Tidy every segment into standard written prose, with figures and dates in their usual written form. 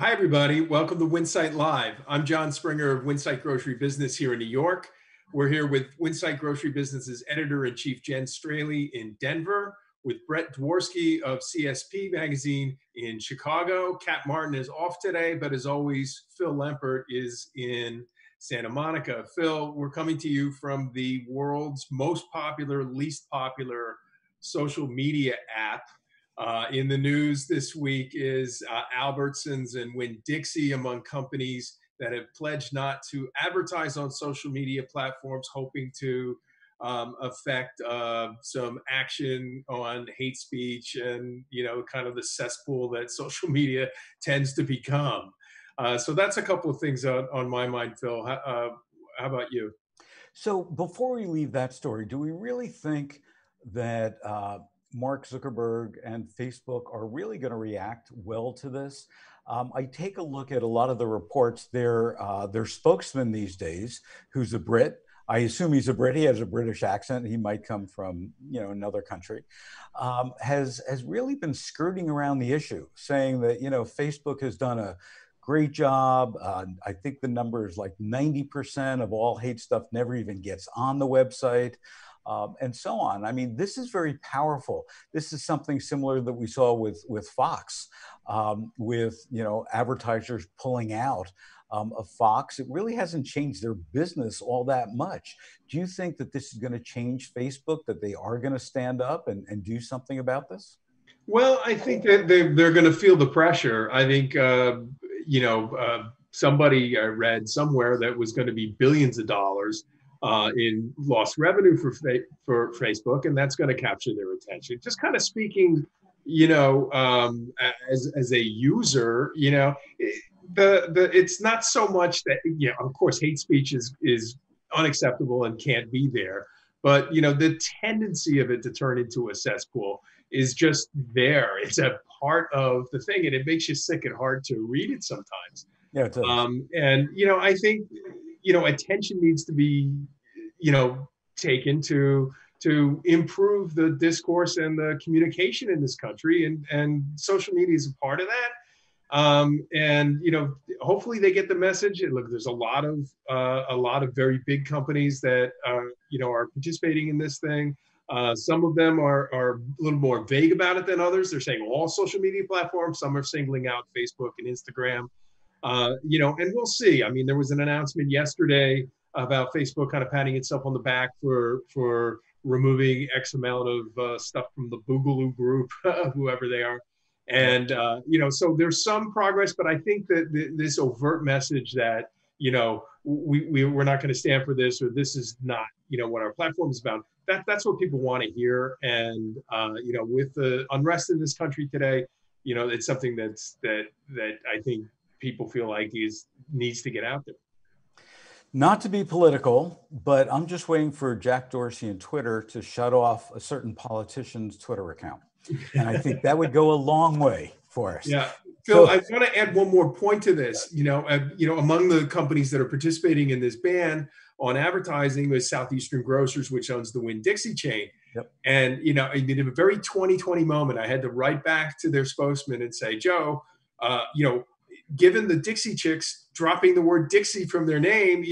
Hi, everybody. Welcome to Winsight Live. I'm John Springer of Winsight Grocery Business here in New York. We're here with Winsight Grocery Business's editor-in-chief, Jen Straley, in Denver, with Brett Dworsky of CSP Magazine in Chicago. Kat Martin is off today, but as always, Phil Lempert is in Santa Monica. Phil, we're coming to you from the world's most popular, least popular social media app. In the news this week is Albertsons and Winn-Dixie among companies that have pledged not to advertise on social media platforms, hoping to affect some action on hate speech and, kind of the cesspool that social media tends to become. So that's a couple of things on my mind, Phil. How about you? So before we leave that story, do we really think that Mark Zuckerberg and Facebook are really going to react well to this? I take a look at a lot of the reports. Their spokesman these days, who's a Brit. I assume he's a Brit. He has a British accent. He might come from another country. Has really been skirting around the issue, saying that Facebook has done a great job. I think the number is like 90% of all hate stuff never even gets on the website, and so on. I mean, this is very powerful. This is something similar that we saw with Fox, with advertisers pulling out of Fox. It really hasn't changed their business all that much. Do you think that this is going to change Facebook, that they are going to stand up and do something about this? Well, I think that they're going to feel the pressure. I think, somebody read somewhere that was going to be billions of dollars in lost revenue for Facebook, and that's going to capture their attention. Just kind of speaking, as a user, it's not so much that, of course, hate speech is unacceptable and can't be there, but the tendency of it to turn into a cesspool is just there. It's a part of the thing, and it makes you sick and hard to read it sometimes. Yeah, it does. And I think attention needs to be taken to improve the discourse and the communication in this country, and social media is a part of that. And hopefully they get the message. And look, there's a lot of very big companies that are participating in this thing. Some of them are a little more vague about it than others. They're saying all social media platforms. Some are singling out Facebook and Instagram. And we'll see. I mean, there was an announcement yesterday about Facebook kind of patting itself on the back for removing X amount of stuff from the Boogaloo group, whoever they are. And, so there's some progress, but I think that this overt message that, we're not going to stand for this, or this is not, what our platform is about, that's what people want to hear. And, with the unrest in this country today, it's something that I think people feel like needs to get out there. Not to be political, but I'm just waiting for Jack Dorsey and Twitter to shut off a certain politician's Twitter account. And I think that would go a long way for us. Yeah. Phil, I want to add one more point to this. Among the companies that are participating in this ban on advertising is Southeastern Grocers, which owns the Winn-Dixie chain. Yep. And, in a very 2020 moment, I had to write back to their spokesman and say, Joe, given the Dixie Chicks dropping the word Dixie from their name,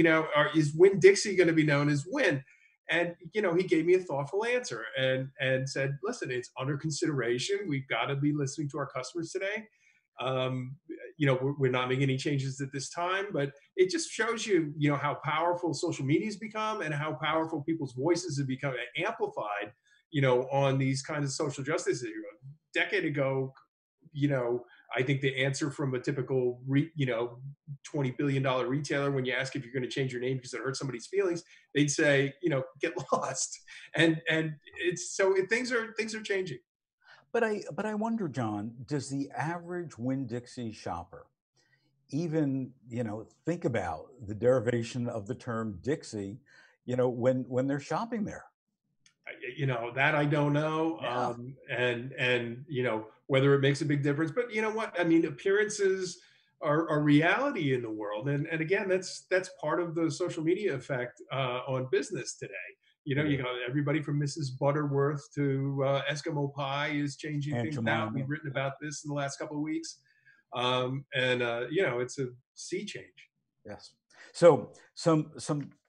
is Winn-Dixie going to be known as Winn? And, he gave me a thoughtful answer and said, listen, it's under consideration. We've got to be listening to our customers today. We're not making any changes at this time, but it just shows you, how powerful social media has become and how powerful people's voices have become amplified, on these kinds of social justice issues. A decade ago, I think the answer from a typical, $20 billion retailer, when you ask if you're going to change your name because it hurts somebody's feelings, they'd say, get lost. And it's so things are changing. But I wonder, John, does the average Winn-Dixie shopper even, think about the derivation of the term Dixie, when they're shopping there? That I don't know. Yeah. And whether it makes a big difference, but you know what? I mean, appearances are reality in the world. And again, that's part of the social media effect on business today. You got everybody from Mrs. Butterworth to Eskimo Pie is changing Aunt things now. Jemima. We've written about this in the last couple of weeks. It's a sea change. Yes. So some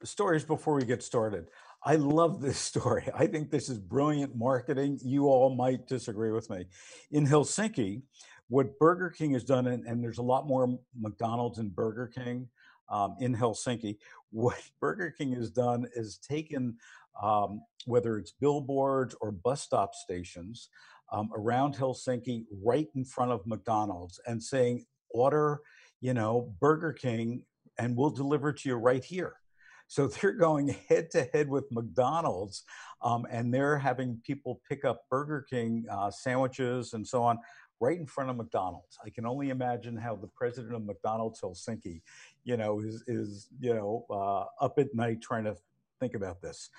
stories before we get started. I love this story. I think this is brilliant marketing. You all might disagree with me. In Helsinki, what Burger King has done, and there's a lot more McDonald's and Burger King in Helsinki. What Burger King has done is taken whether it's billboards or bus stop stations around Helsinki, right in front of McDonald's, and saying, "Order, Burger King, and we'll deliver it to you right here." So they're going head to head with McDonald's, and they're having people pick up Burger King sandwiches and so on right in front of McDonald's. I can only imagine how the president of McDonald's Helsinki, is up at night trying to think about this.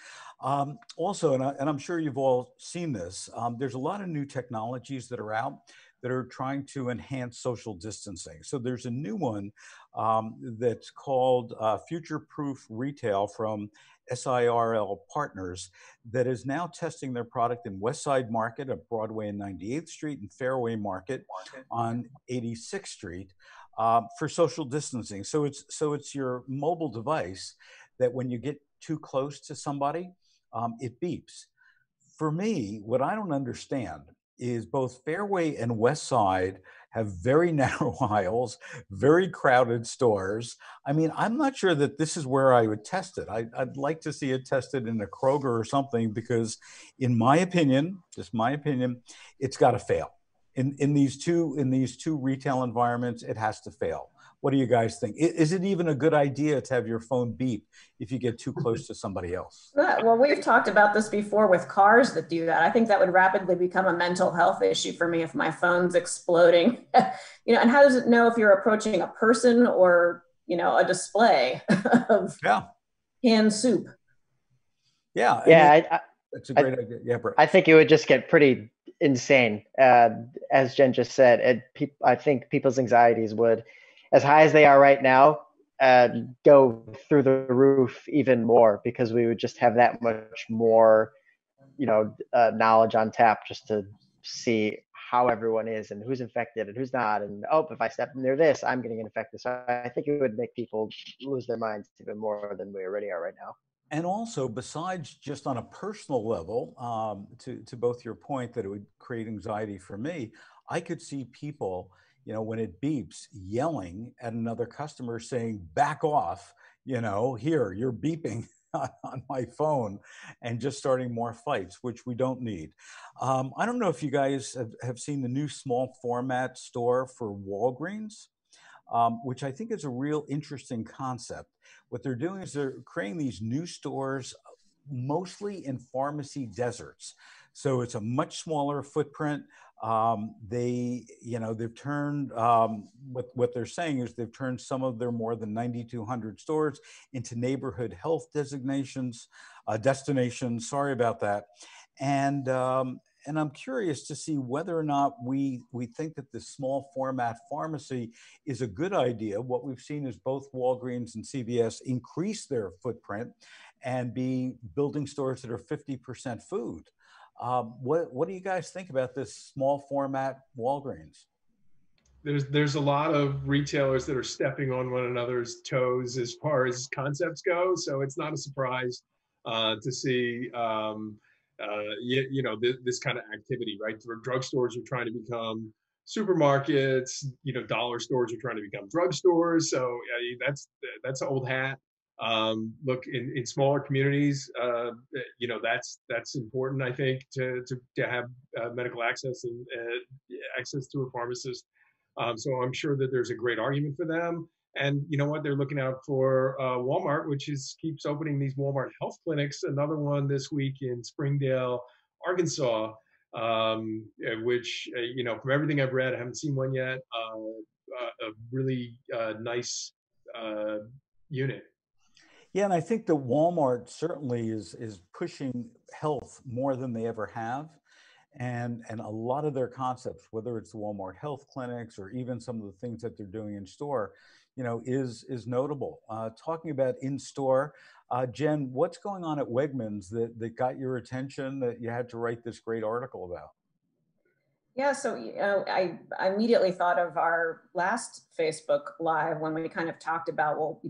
Also, and I'm sure you've all seen this, there's a lot of new technologies that are out that are trying to enhance social distancing. So there's a new one that's called Future Proof Retail from SIRL Partners that is now testing their product in West Side Market at Broadway and 98th Street and Fairway Market on 86th Street for social distancing. So it's your mobile device that when you get too close to somebody, it beeps. For me, what I don't understand is both Fairway and West Side have very narrow aisles, very crowded stores. I mean, I'm not sure that this is where I would test it. I'd like to see it tested in a Kroger or something because, in my opinion, just my opinion, it's got to fail. In these two retail environments, it has to fail. What do you guys think? Is it even a good idea to have your phone beep if you get too close to somebody else? Well, we've talked about this before with cars that do that. I think that would rapidly become a mental health issue for me if my phone's exploding. And how does it know if you're approaching a person or, a display of Yeah. canned soup? Yeah. Yeah, That's a great idea. Yeah, bro. I think it would just get pretty insane. As Jen just said, I think people's anxieties would, as high as they are right now, go through the roof even more because we would just have that much more, knowledge on tap just to see how everyone is and who's infected and who's not. And if I step near this, I'm getting infected. So I think it would make people lose their minds even more than we already are right now. And also, besides just on a personal level, to both your point that it would create anxiety for me, I could see people, when it beeps, yelling at another customer saying, "Back off, here, you're beeping on my phone," and just starting more fights, which we don't need. I don't know if you guys have seen the new small format store for Walgreens. Which I think is a real interesting concept. What they're doing is they're creating these new stores mostly in pharmacy deserts. So it's a much smaller footprint. They've turned, what they're saying is they've turned some of their more than 9,200 stores into neighborhood health destinations. Sorry about that. And I'm curious to see whether or not we think that this small format pharmacy is a good idea. What we've seen is both Walgreens and CVS increase their footprint and be building stores that are 50% food. What do you guys think about this small format Walgreens? There's a lot of retailers that are stepping on one another's toes as far as concepts go. So it's not a surprise to see this kind of activity, right? Drugstores are trying to become supermarkets. Dollar stores are trying to become drugstores. So that's old hat. Look, in smaller communities, that's important. I think to have medical access and access to a pharmacist. So I'm sure that there's a great argument for them. And you know what? They're looking out for Walmart, which keeps opening these Walmart health clinics. Another one this week in Springdale, Arkansas, which, from everything I've read, I haven't seen one yet, a really nice unit. Yeah, and I think that Walmart certainly is pushing health more than they ever have. And a lot of their concepts, whether it's the Walmart health clinics or even some of the things that they're doing in store, is notable. Talking about in store, Jen, what's going on at Wegmans that got your attention that you had to write this great article about? Yeah, so I immediately thought of our last Facebook Live when we kind of talked about, well,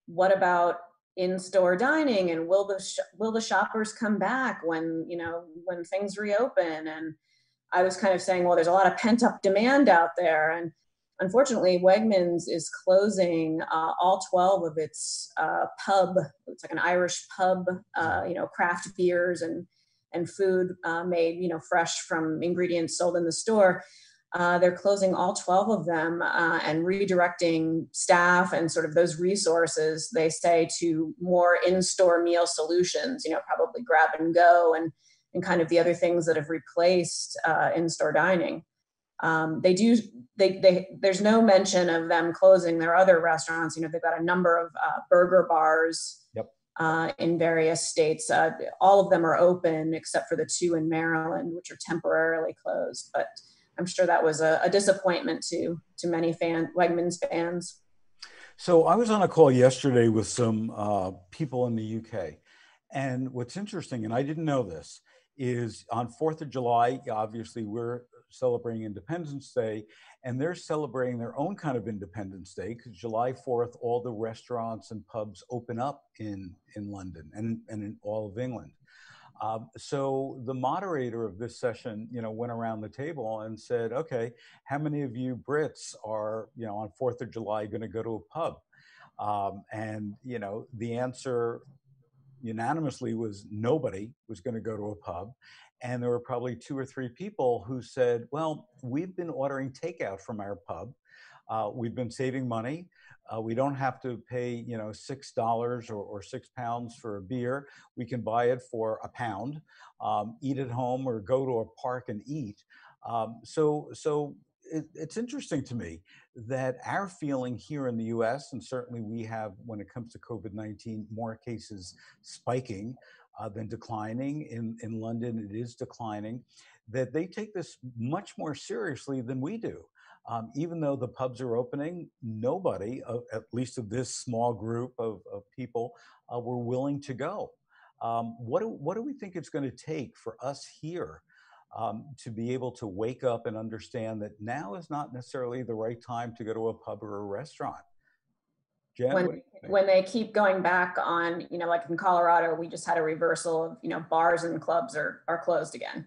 what about in-store dining, and will the shoppers come back when when things reopen? And I was kind of saying, well, there's a lot of pent-up demand out there, and unfortunately, Wegmans is closing all 12 of its pub. It's like an Irish pub, craft beers and food made, fresh from ingredients sold in the store. They're closing all 12 of them and redirecting staff and sort of those resources, they say, to more in-store meal solutions, probably grab and go and kind of the other things that have replaced in-store dining. There's no mention of them closing their other restaurants. They've got a number of burger bars. Yep. In various states. All of them are open except for the 2 in Maryland, which are temporarily closed. But I'm sure that was a disappointment to many Wegmans fans. So I was on a call yesterday with some people in the UK. And what's interesting, and I didn't know this, is on 4th of July, obviously we're celebrating Independence Day, and they're celebrating their own kind of Independence Day, because July 4th, all the restaurants and pubs open up in London and in all of England. So the moderator of this session, went around the table and said, okay, how many of you Brits are, on 4th of July going to go to a pub? And the answer unanimously was nobody was going to go to a pub. And there were probably 2 or 3 people who said, well, we've been ordering takeout from our pub. We've been saving money. We don't have to pay, $6 or £6 for a beer. We can buy it for £1, eat at home or go to a park and eat. So it's interesting to me that our feeling here in the US, and certainly we have, when it comes to COVID-19, more cases spiking than declining. In London, it is declining, that they take this much more seriously than we do. Even though the pubs are opening, nobody, at least of this small group of people, were willing to go. What do we think it's going to take for us here to be able to wake up and understand that now is not necessarily the right time to go to a pub or a restaurant? Jen, when they keep going back on, like in Colorado, we just had a reversal of, bars and clubs are closed again.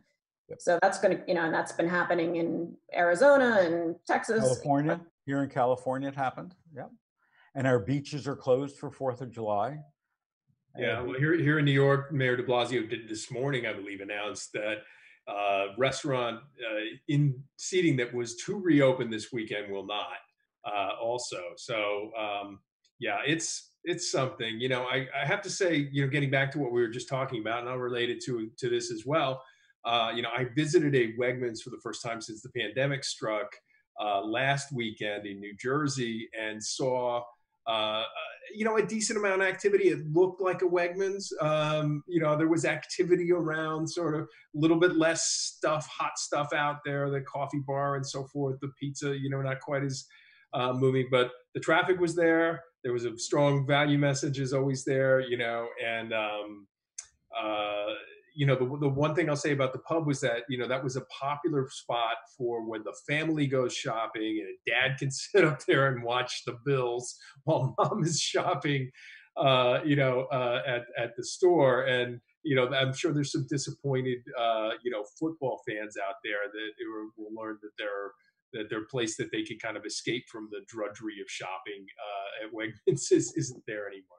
Yep. So that's going to, and that's been happening in Arizona and Texas. California, here in California, it happened. Yeah. And our beaches are closed for 4th of July. Yeah, well, here in New York, Mayor de Blasio did this morning, I believe, announced that restaurant in seating that was to reopen this weekend will not also. So yeah, it's something. I have to say, getting back to what we were just talking about, and I'll relate it to this as well. I visited a Wegmans for the first time since the pandemic struck last weekend in New Jersey, and saw a decent amount of activity. It looked like a Wegmans. There was activity around, sort of a little bit less stuff, hot stuff out there, the coffee bar and so forth, the pizza, not quite as moving, but the traffic was there. There was a strong value message is always there, and the one thing I'll say about the pub was that, that was a popular spot for when the family goes shopping, and dad can sit up there and watch the bills while mom is shopping, at the store. And, I'm sure there's some disappointed, football fans out there that will learn that their place that they can kind of escape from the drudgery of shopping at Wegmans isn't there anymore.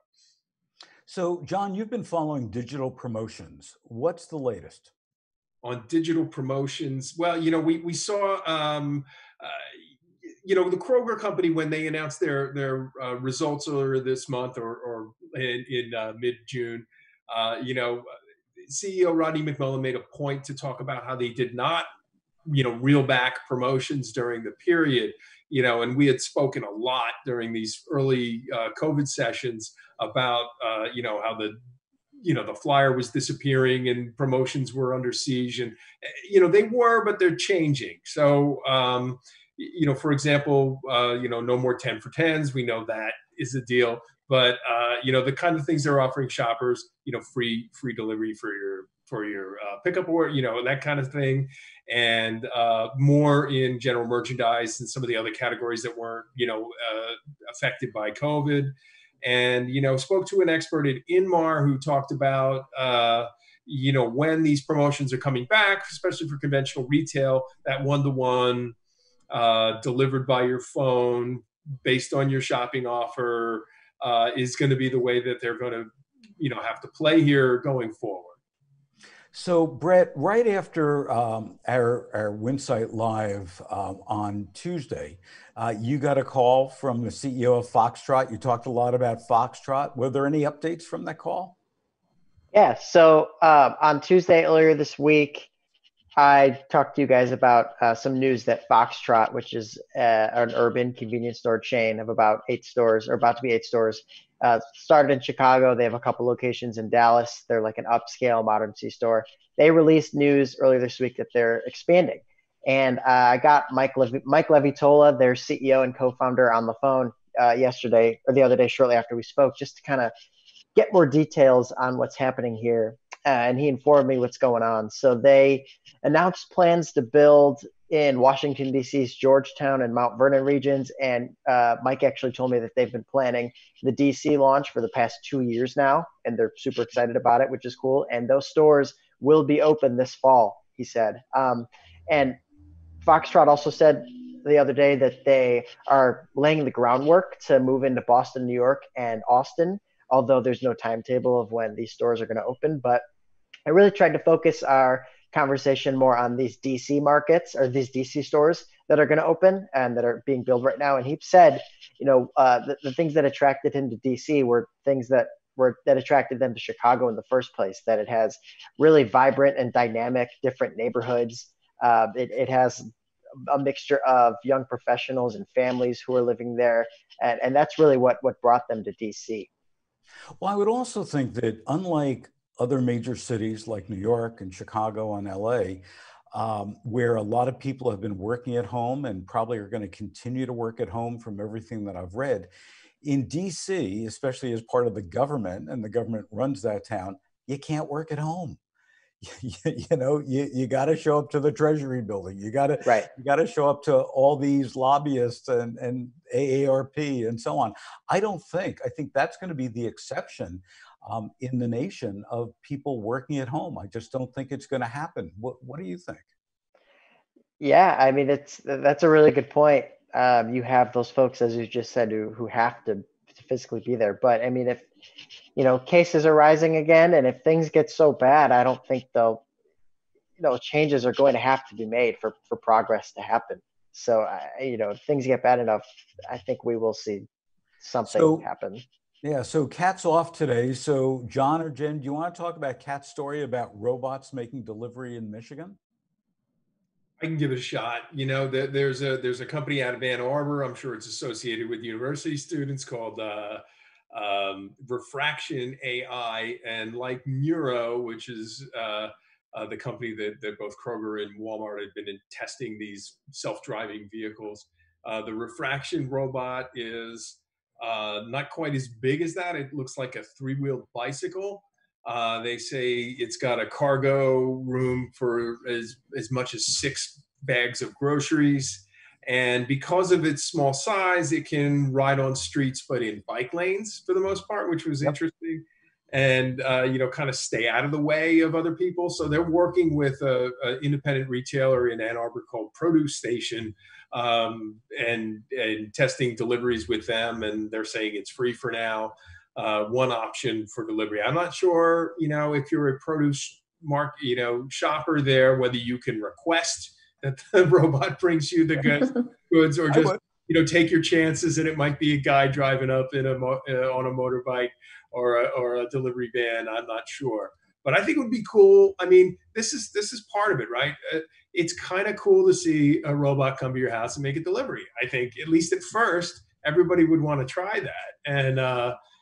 So, John, you've been following digital promotions. What's the latest? On digital promotions, well, we saw, the Kroger company, when they announced their results earlier this month or in mid-June, CEO Rodney McMullen made a point to talk about how they did not, reel back promotions during the period, and we had spoken a lot during these early COVID sessions about, how the flyer was disappearing and promotions were under siege, and, they were, but they're changing. So, for example, no more 10 for 10s. We know that is a deal, but, the kind of things they're offering shoppers, free delivery for for your pickup order, that kind of thing, and more in general merchandise and some of the other categories that weren't, affected by COVID. And, spoke to an expert at Inmar who talked about, when these promotions are coming back, especially for conventional retail, that one-to-one delivered by your phone based on your shopping offer is going to be the way that they're going to, have to play here going forward. So, Brett, right after our Winsight Live on Tuesday, you got a call from the CEO of Foxtrot. You talked a lot about Foxtrot. Were there any updates from that call? Yeah. So on Tuesday earlier this week, I talked to you guys about some news that Foxtrot, which is an urban convenience store chain of about 8 stores, or about to be 8 stores, started in Chicago. They have a couple locations in Dallas. They're like an upscale modern C-store. They released news earlier this week that they're expanding. And I got Mike Levitola, their CEO and co-founder, on the phone yesterday, or the other day, shortly after we spoke, just to kind of get more details on what's happening here. And he informed me what's going on. So they announced plans to build in Washington, D.C.'s Georgetown and Mount Vernon regions. And Mike actually told me that they've been planning the D.C. launch for the past 2 years now, and they're super excited about it, which is cool. And those stores will be open this fall, he said. And Foxtrot also said the other day that they are laying the groundwork to move into Boston, New York, and Austin, although there's no timetable of when these stores are going to open. But I really tried to focus our conversation more on these DC markets, or these DC stores that are going to open and that are being built right now. And he said, the things that attracted him to DC were things that attracted them to Chicago in the first place, that it has really vibrant and dynamic different neighborhoods. It has a mixture of young professionals and families who are living there. And that's really what brought them to DC. Well, I would also think that unlike other major cities like New York and Chicago and LA, where a lot of people have been working at home and probably are going to continue to work at home from everything that I've read, in DC, especially as part of the government, and the government runs that town, you can't work at home. You got to show up to the Treasury building. You got to show up to all these lobbyists and AARP and so on. I think that's going to be the exception in the nation of people working at home. I just don't think it's going to happen. What do you think? Yeah, I mean, that's a really good point. You have those folks, as you just said, who have to physically be there. But I mean, if cases are rising again, and if things get so bad, I don't think changes are going to have to be made for progress to happen. So, if things get bad enough, I think we will see something happen. Yeah. So Kat's off today. So John or Jen, do you want to talk about Kat's story about robots making delivery in Michigan? I can give it a shot. There's a company out of Ann Arbor. I'm sure it's associated with university students, called Refraction AI, and like Neuro, which is the company that both Kroger and Walmart have been testing these self-driving vehicles. The Refraction robot is not quite as big as that. It looks like a 3-wheeled bicycle. They say it's got a cargo room for as much as 6 bags of groceries. And because of its small size, it can ride on streets, but in bike lanes for the most part, which was interesting. And, kind of stay out of the way of other people. So they're working with an independent retailer in Ann Arbor called Produce Station, and testing deliveries with them. And they're saying it's free for now. One option for delivery. I'm not sure, if you're a produce shopper there, whether you can request that the robot brings you the goods, or just take your chances, and it might be a guy driving up on a motorbike or a delivery van. I'm not sure, but I think it would be cool. I mean, this is part of it, right? It's kind of cool to see a robot come to your house and make a delivery. I think, at least at first, everybody would want to try that, and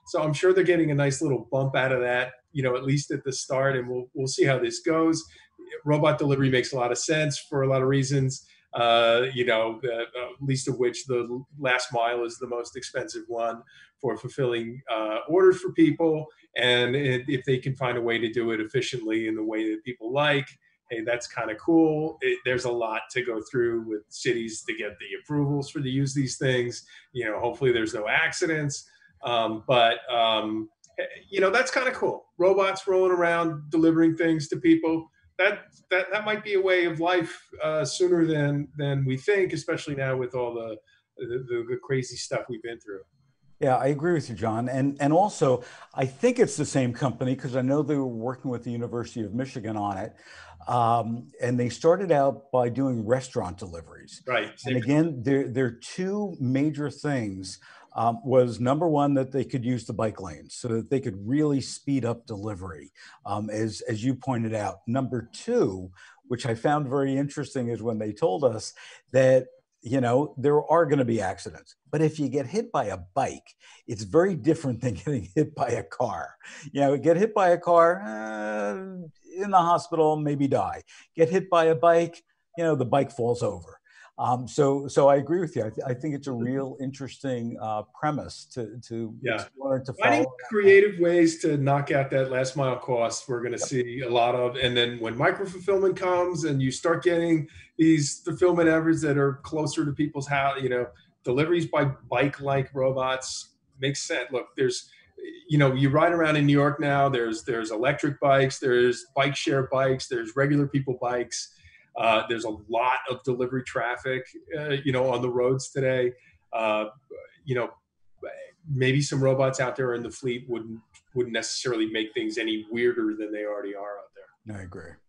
so I'm sure they're getting a nice little bump out of that, at least at the start, and we'll see how this goes. Robot delivery makes a lot of sense for a lot of reasons. least of which the last mile is the most expensive one for fulfilling orders for people. And if they can find a way to do it efficiently in the way that people like, hey, that's kind of cool. There's a lot to go through with cities to get the approvals for to use these things. Hopefully there's no accidents. That's kind of cool. Robots rolling around delivering things to people. That might be a way of life sooner than we think, especially now with all the crazy stuff we've been through. Yeah, I agree with you, John. And also, I think it's the same company because I know they were working with the University of Michigan on it. And they started out by doing restaurant deliveries. Right. And again, their two major things was number one, that they could use the bike lanes so that they could really speed up delivery, as you pointed out. Number two, which I found very interesting, is when they told us that there are going to be accidents, but if you get hit by a bike, it's very different than getting hit by a car. Get hit by a car, in the hospital, maybe die. Get hit by a bike, the bike falls over. So I agree with you. I think it's a real interesting premise to explore and to follow. Finding creative ways to knock out that last mile cost, we're going to see a lot of. And then when micro fulfillment comes and you start getting these fulfillment efforts that are closer to people's house, deliveries by bike-like robots makes sense. Look, there's, you ride around in New York now. There's electric bikes, there's bike share bikes, there's regular people bikes. There's a lot of delivery traffic, on the roads today. Maybe some robots out there in the fleet wouldn't necessarily make things any weirder than they already are out there.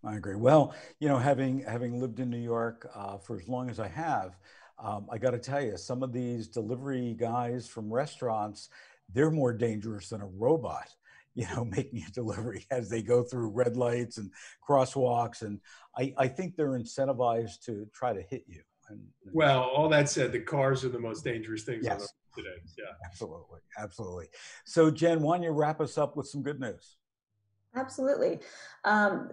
I agree. Well, having lived in New York for as long as I have, I got to tell you, some of these delivery guys from restaurants, they're more dangerous than a robot, making a delivery as they go through red lights and crosswalks. And I think they're incentivized to try to hit you. Well, all that said, the cars are the most dangerous things on the road today. Yeah, absolutely. So Jen, why don't you wrap us up with some good news? Absolutely.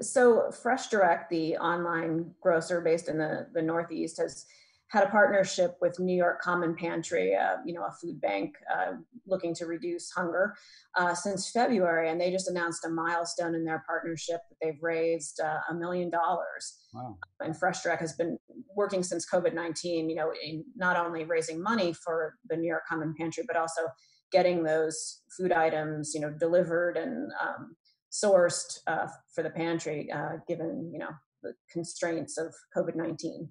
So Fresh Direct, the online grocer based in the Northeast, has had a partnership with New York Common Pantry, a food bank looking to reduce hunger since February. And they just announced a milestone in their partnership that they've raised $1 million. Wow. And Fresh Direct has been working since COVID-19, in not only raising money for the New York Common Pantry, but also getting those food items, delivered and sourced for the pantry, given, the constraints of COVID-19.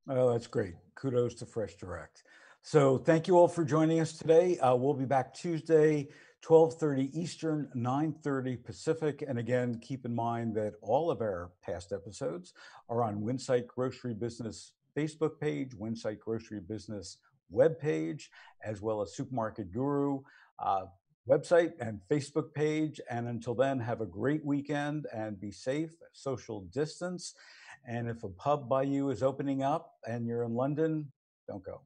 Oh, that's great. Kudos to Fresh Direct. So thank you all for joining us today. We'll be back Tuesday, 12:30 Eastern, 9:30 Pacific. And again, keep in mind that all of our past episodes are on Winsight Grocery Business Facebook page, Winsight Grocery Business webpage, as well as Supermarket Guru website and Facebook page. And until then, have a great weekend and be safe, social distance. And if a pub by you is opening up and you're in London, don't go.